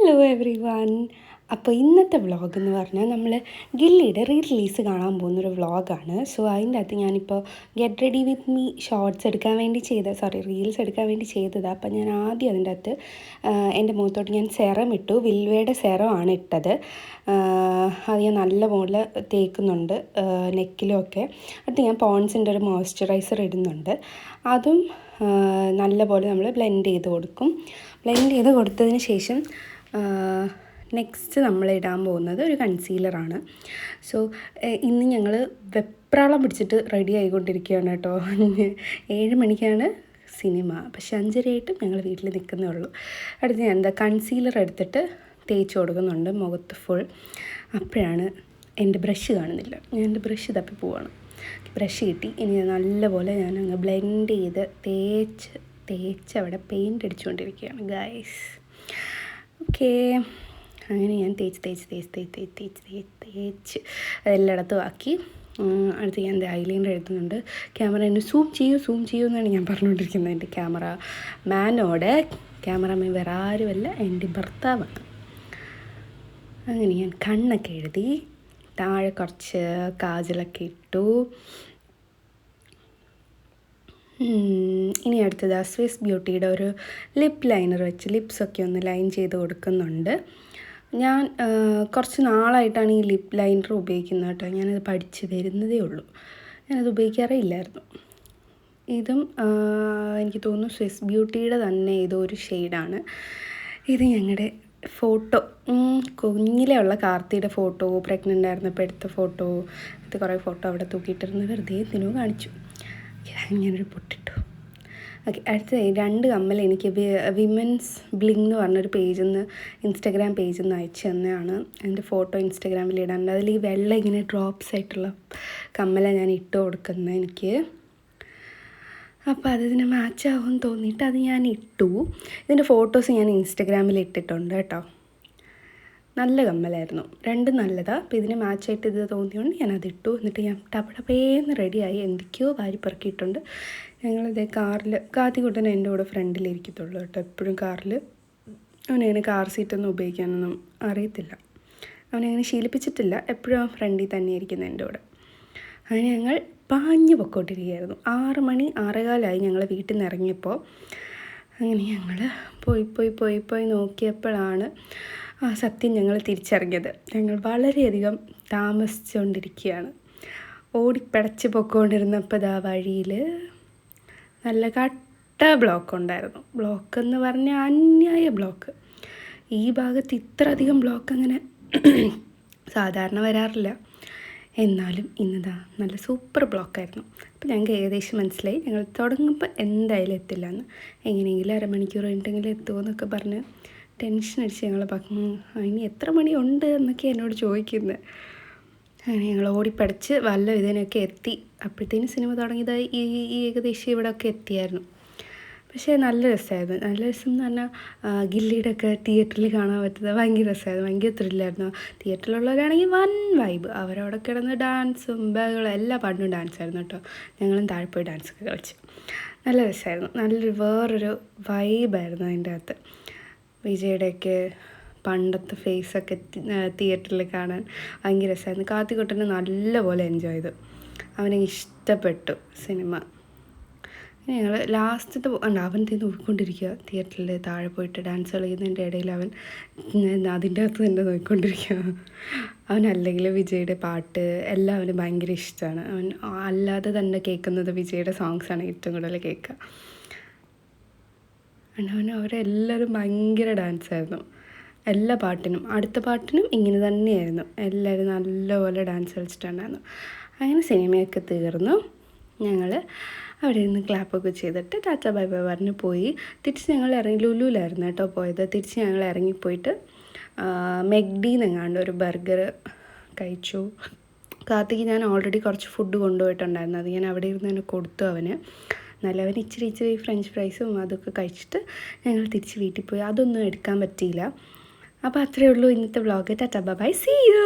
Hello every one. അപ്പോൾ ഇന്നത്തെ vlog എന്ന് പറഞ്ഞാൽ നമ്മൾ ഗില്ലിയുടെ റിലീസ് കാണാൻ പോകുന്നൊരു വ്ളോഗാണ്. സോ അതിൻ്റെ അകത്ത് ഞാനിപ്പോൾ get ready with me shorts എടുക്കാൻ വേണ്ടി റീൽസ് എടുക്കാൻ വേണ്ടി ചെയ്തതാണ്. അപ്പോൾ ഞാൻ ആദ്യം അതിൻ്റെ അകത്ത് എൻ്റെ മുഖത്തോട്ട് ഞാൻ സെറം ഇട്ടു. വിൽവയുടെ സെറം ആണ് ഇട്ടത്. അത് ഞാൻ നല്ല പോലെ തേക്കുന്നുണ്ട് നെക്കിലും ഒക്കെ. അടുത്ത് ഞാൻ പോൺസിൻ്റെ ഒരു മോയ്സ്ചറൈസർ ഇടുന്നുണ്ട്. അതും നല്ല പോലെ നമ്മൾ ബ്ലെൻഡ് ചെയ്ത് കൊടുക്കും. ബ്ലെൻഡ് ചെയ്ത് കൊടുത്തതിന് ശേഷം നെക്സ്റ്റ് നമ്മൾ ഇടാൻ പോകുന്നത് ഒരു കൺസീലറാണ്. സോ ഇന്ന് ഞങ്ങൾ വെപ്രാളം പിടിച്ചിട്ട് റെഡി ആയിക്കൊണ്ടിരിക്കുകയാണ് കേട്ടോ. 7 മണിക്കാണ് സിനിമ, പക്ഷെ 5:30 ഞങ്ങൾ വീട്ടിൽ നിൽക്കുന്നേ ഉള്ളൂ. അടുത്ത് ഞാൻ കൺസീലർ എടുത്തിട്ട് തേച്ച് കൊടുക്കുന്നുണ്ട് മുഖത്ത് ഫുൾ. അപ്പോഴാണ് എൻ്റെ ബ്രഷ് കാണുന്നില്ല. ഞാൻ എൻ്റെ ബ്രഷ് തപ്പി പോവാണ്. ബ്രഷ് കിട്ടി. ഇനി നല്ലപോലെ ഞാനങ്ങ് ബ്ലെൻഡ് ചെയ്ത് തേച്ച് അവിടെ പെയിൻ്റ് അടിച്ചുകൊണ്ടിരിക്കുകയാണ് ഗൈസ്. ഓക്കേ, അങ്ങനെ ഞാൻ തേച്ച് അതെല്ലായിടത്തും ആക്കി. അടുത്ത് ഞാൻ ഐലൈനർ എഴുതുന്നുണ്ട്. ക്യാമറ എന്നെ സൂം ചെയ്യൂ എന്നാണ് ഞാൻ പറഞ്ഞുകൊണ്ടിരിക്കുന്നത്. എൻ്റെ ക്യാമറാമാൻ വേറെ ആരുമല്ല, എൻ്റെ ഭർത്താവാണ്. അങ്ങനെ ഞാൻ കണ്ണൊക്കെ എഴുതി, താഴെ കുറച്ച് കാജലൊക്കെ ഇട്ടു. ഇനി അടുത്തത് സ്വിസ് ബ്യൂട്ടിയുടെ ഒരു ലിപ്പ് ലൈനർ വെച്ച് ലിപ്സൊക്കെ ഒന്ന് ലൈൻ ചെയ്ത് കൊടുക്കുന്നുണ്ട്. ഞാൻ കുറച്ച് നാളായിട്ടാണ് ഈ ലിപ്പ് ലൈനർ ഉപയോഗിക്കുന്നത് കേട്ടോ. ഞാനത് പഠിച്ച് വരുന്നതേ ഉള്ളൂ. ഞാനത് ഉപയോഗിക്കാറേ ഇല്ലായിരുന്നു. ഇതും എനിക്ക് തോന്നുന്നു സ്വിസ് ബ്യൂട്ടിയുടെ തന്നെ ഏതോ ഒരു ഷെയ്ഡാണ്. ഇത് ഞങ്ങളുടെ ഫോട്ടോ, കുഞ്ഞിലെ ഉള്ള കാർത്തിയുടെ ഫോട്ടോ, പ്രഗ്നൻ്റ് ആയിരുന്നപ്പോൾ എടുത്ത ഫോട്ടോ. ഇത് കുറേ ഫോട്ടോ അവിടെ തൂക്കിയിട്ടിരുന്ന് വെറുതെ എന്തിനോ കാണിച്ചു. ഞാനൊരു പൊട്ടിട്ടു. ഓക്കെ, അടുത്ത 2 കമ്മൽ എനിക്ക് വിമൻസ് ബ്ലിങ് എന്ന് പറഞ്ഞൊരു ഇൻസ്റ്റഗ്രാം പേജിൽ നിന്ന് അയച്ചു തന്നെയാണ്. എൻ്റെ ഫോട്ടോ ഇൻസ്റ്റഗ്രാമിൽ ഇടാനുണ്ട്. അതിൽ ഈ വെള്ള ഇങ്ങനെ ഡ്രോപ്സ് ആയിട്ടുള്ള കമ്മലാണ് ഞാൻ ഇട്ട് കൊടുക്കുന്നത് എനിക്ക്. അപ്പോൾ അതിന് മാച്ചാകുമെന്ന് തോന്നിയിട്ട് അത് ഞാൻ ഇട്ടു. ഇതിൻ്റെ ഫോട്ടോസ് ഞാൻ ഇൻസ്റ്റഗ്രാമിൽ ഇട്ടിട്ടുണ്ട് കേട്ടോ. നല്ല കമ്മലായിരുന്നു, രണ്ടും നല്ലതാണ്. അപ്പോൾ ഇതിന് മാച്ചായിട്ട് ഇത് തോന്നിയോണ്ട് ഞാനതിട്ടു. എന്നിട്ട് ഞാൻ ടപ്പടപ്പേന്ന് റെഡിയായി. എന്തൊക്കെയോ വാരിപ്പറക്കിയിട്ടുണ്ട്. ഞങ്ങളിതേ കാറിൽ, കാത്തിക്കുട്ടനെ എൻ്റെ കൂടെ ഫ്രണ്ടിലിരിക്കത്തുള്ളൂ കേട്ടോ. എപ്പോഴും കാറിൽ. അവനങ്ങനെ കാർ സീറ്റൊന്നും ഉപയോഗിക്കാനൊന്നും അറിയത്തില്ല, അവനങ്ങനെ ശീലിപ്പിച്ചിട്ടില്ല. എപ്പോഴും അവൻ ഫ്രണ്ടിൽ തന്നെ ഇരിക്കുന്നത് എൻ്റെ കൂടെ. അങ്ങനെ ഞങ്ങൾ പാഞ്ഞു പൊക്കോട്ടിരിക്കുകയായിരുന്നു. 6 മണി 6:15 ഞങ്ങൾ വീട്ടിൽ നിന്ന് ഇറങ്ങിയപ്പോൾ. അങ്ങനെ ഞങ്ങൾ പോയി നോക്കിയപ്പോഴാണ് സത്യം ഞങ്ങൾ തിരിച്ചറിഞ്ഞത്. ഞങ്ങൾ വളരെയധികം താമസിച്ചുകൊണ്ടിരിക്കുകയാണ്. ഓടിപ്പടച്ച് പൊയ്ക്കൊണ്ടിരുന്നപ്പോൾ വഴിയിൽ നല്ല കട്ട ബ്ലോക്ക് ഉണ്ടായിരുന്നു. ബ്ലോക്ക് എന്ന് പറഞ്ഞാൽ അന്യായ ബ്ലോക്ക്. ഈ ഭാഗത്ത് ഇത്ര അധികം ബ്ലോക്ക് അങ്ങനെ സാധാരണ വരാറില്ല. എന്നാലും ഇന്നതാ നല്ല സൂപ്പർ ബ്ലോക്കായിരുന്നു. അപ്പോൾ ഞങ്ങൾക്ക് ഏകദേശം മനസ്സിലായി ഞങ്ങൾ തുടങ്ങുമ്പോൾ എന്തായാലും എത്തില്ല എന്ന്. എങ്ങനെയെങ്കിലും 1/2 മണിക്കൂർ കഴിഞ്ഞിട്ടെങ്കിലും എത്തുമോ എന്നൊക്കെ പറഞ്ഞ് ടെൻഷൻ അടിച്ച് ഞങ്ങൾ ഇനി എത്ര മണിയുണ്ട് എന്നൊക്കെ എന്നോട് ചോദിക്കുന്നത്. അങ്ങനെ ഞങ്ങൾ ഓടിപ്പടച്ച് വല്ല ഇതിനൊക്കെ എത്തി. അപ്പോഴത്തേനും സിനിമ തുടങ്ങിയതായി ഈ ഏകദേശം ഇവിടെയൊക്കെ എത്തിയായിരുന്നു. പക്ഷേ നല്ല രസമായിരുന്നു. നല്ല രസം എന്ന് പറഞ്ഞാൽ ഗില്ലിയുടെ ഒക്കെ തിയേറ്ററിൽ കാണാൻ പറ്റുന്നത് ഭയങ്കര രസമായിരുന്നു. ഭയങ്കര ത്രില്ലായിരുന്നു. തിയേറ്ററിലുള്ളവരാണെങ്കിൽ വൻ വൈബ്. അവരവിടെ കിടന്ന് ഡാൻസും ബഹളും എല്ലാ പാട്ടിനും ഡാൻസായിരുന്നു കേട്ടോ. ഞങ്ങളും താഴെ പോയി ഡാൻസൊക്കെ കളിച്ചു. നല്ല രസമായിരുന്നു. വേറൊരു വൈബായിരുന്നു അതിൻ്റെ അകത്ത്. വിജയുടെയൊക്കെ പണ്ടത്തെ ഫേസൊക്കെ തിയേറ്ററിൽ കാണാൻ ഭയങ്കര രസമായിരുന്നു. കാത്തിക്കുട്ടനെ നല്ലപോലെ എൻജോയ് ചെയ്തു. അവനെ ഇഷ്ടപ്പെട്ടു സിനിമ. ഞങ്ങൾ ലാസ്റ്റത്തെ അവൻ നോക്കിക്കൊണ്ടിരിക്കുക. തിയേറ്ററിൽ താഴെ പോയിട്ട് ഡാൻസ് കളിക്കുന്നതിൻ്റെ ഇടയിൽ അവൻ അതിൻ്റെ അകത്ത് തന്നെ നോക്കിക്കൊണ്ടിരിക്കുക. അവനല്ലെങ്കിൽ വിജയുടെ പാട്ട് എല്ലാം അവന് ഭയങ്കര ഇഷ്ടമാണ്. അവൻ അല്ലാതെ തന്നെ കേൾക്കുന്നത് വിജയുടെ സോങ്സാണ് ഏറ്റവും കൂടുതൽ കേൾക്കുക. അവരെല്ലാവരും ഭയങ്കര ഡാൻസായിരുന്നു എല്ലാ പാട്ടിനും. അടുത്ത പാട്ടിനും ഇങ്ങനെ തന്നെയായിരുന്നു. എല്ലാവരും നല്ലപോലെ ഡാൻസ് കളിച്ചിട്ടുണ്ടായിരുന്നു. അങ്ങനെ സിനിമയൊക്കെ തീർന്നു. ഞങ്ങൾ അവിടെ നിന്ന് ക്ലാപ്പൊക്കെ ചെയ്തിട്ട് ടാറ്റ ബൈ ബൈ പറഞ്ഞ് പോയി. തിരിച്ച് ഞങ്ങൾ ലുലുവിലായിരുന്നു കേട്ടോ പോയത്. തിരിച്ച് ഞങ്ങൾ ഇറങ്ങിപ്പോയിട്ട് മെക്ഡിന്നെങ്ങാണ്ട് ഒരു ബർഗർ കഴിച്ചു. കാർത്തിക്ക് ഞാൻ ഓൾറെഡി കുറച്ച് ഫുഡ് കൊണ്ടുപോയിട്ടുണ്ടായിരുന്നു. അത് ഞാൻ അവിടെ ഇരുന്ന് തന്നെ കൊടുത്തു അവന്. നല്ലവൻ ഇച്ചിരി ഫ്രഞ്ച് ഫ്രൈസും അതൊക്കെ കഴിച്ചിട്ട് ഞങ്ങൾ തിരിച്ച് വീട്ടിൽ പോയി. അതൊന്നും എടുക്കാൻ പറ്റിയില്ല. അപ്പോൾ അത്രയേ ഉള്ളൂ ഇന്നത്തെ vlog. Tata bye bye, see U.